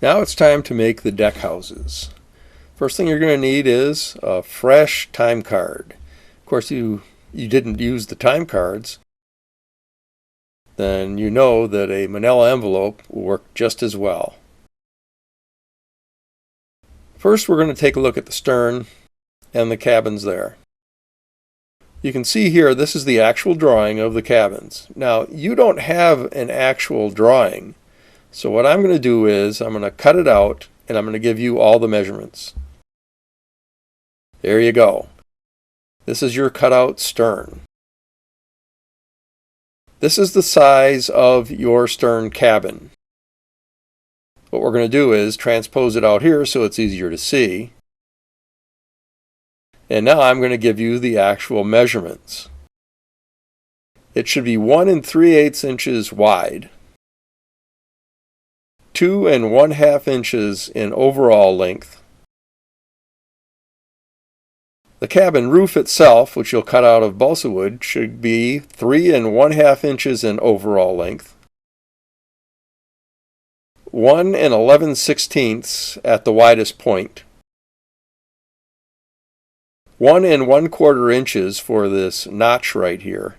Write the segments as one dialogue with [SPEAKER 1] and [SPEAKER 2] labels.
[SPEAKER 1] Now it's time to make the deck houses. First thing you're going to need is a fresh time card. Of course, you didn't use the time cards, then you know that a manila envelope will work just as well. First, we're going to take a look at the stern and the cabins there. You can see here, this is the actual drawing of the cabins. Now, you don't have an actual drawing, so what I'm going to do is I'm going to cut it out and I'm going to give you all the measurements. There you go. This is your cutout stern. This is the size of your stern cabin. What we're going to do is transpose it out here so it's easier to see. And now I'm going to give you the actual measurements. It should be 1 3/8 inches wide, 2 1/2 inches in overall length. The cabin roof itself, which you'll cut out of balsa wood, should be 3 1/2 inches in overall length, 1 11/16 at the widest point, 1 1/4 inches for this notch right here,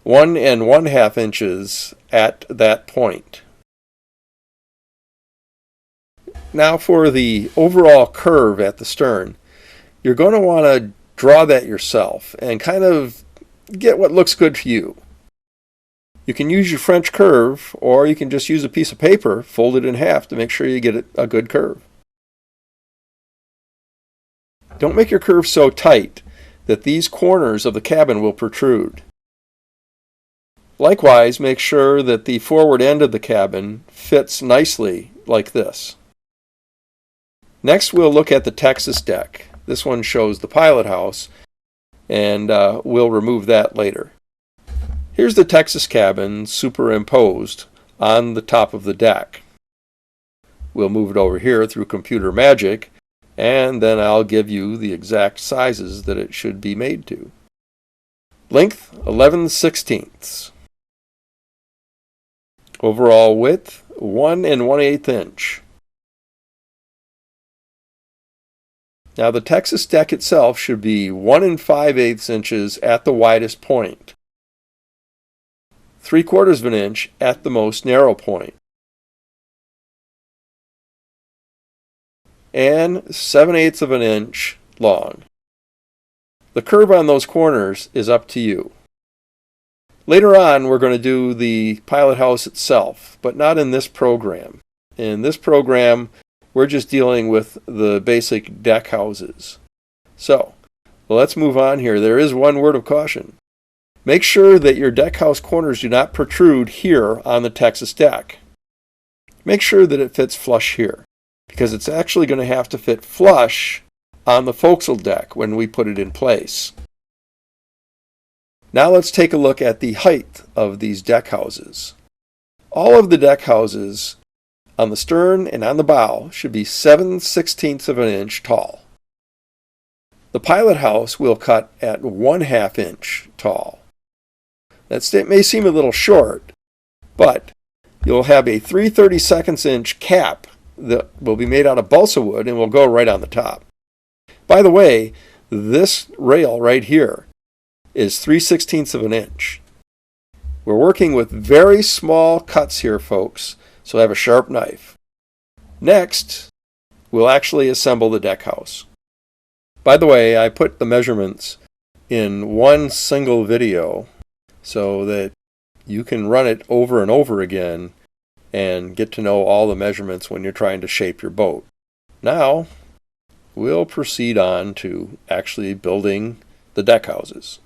[SPEAKER 1] 1 1/2 inches at that point. Now for the overall curve at the stern, you're going to want to draw that yourself and kind of get what looks good for you. You can use your French curve, or you can just use a piece of paper, fold it in half to make sure you get a good curve. Don't make your curve so tight that these corners of the cabin will protrude. Likewise, make sure that the forward end of the cabin fits nicely like this. Next, we'll look at the Texas deck. This one shows the pilot house, and we'll remove that later. Here's the Texas cabin superimposed on the top of the deck. We'll move it over here through computer magic, and then I'll give you the exact sizes that it should be made to. Length 11/16. Overall width 1 1/8 inch. Now the Texas deck itself should be 1 5/8 inches at the widest point, 3/4 of an inch at the most narrow point, and 7/8 of an inch long. The curve on those corners is up to you. Later on, we're going to do the pilot house itself, but not in this program. In this program, we're just dealing with the basic deck houses. So, let's move on here. There is one word of caution. Make sure that your deck house corners do not protrude here on the Texas deck. Make sure that it fits flush here, because it's actually going to have to fit flush on the forecastle deck when we put it in place. Now let's take a look at the height of these deck houses. All of the deck houses on the stern and on the bow should be 7/16 of an inch tall. The pilot house will cut at 1/2 inch tall. That may seem a little short, but you'll have a 3/32 inch cap that will be made out of balsa wood and will go right on the top. By the way, this rail right here is 3/16 of an inch. We're working with very small cuts here, folks, so have a sharp knife. Next, we'll actually assemble the deck house. By the way, I put the measurements in one single video so that you can run it over and over again and get to know all the measurements when you're trying to shape your boat. Now, we'll proceed on to actually building the deck houses.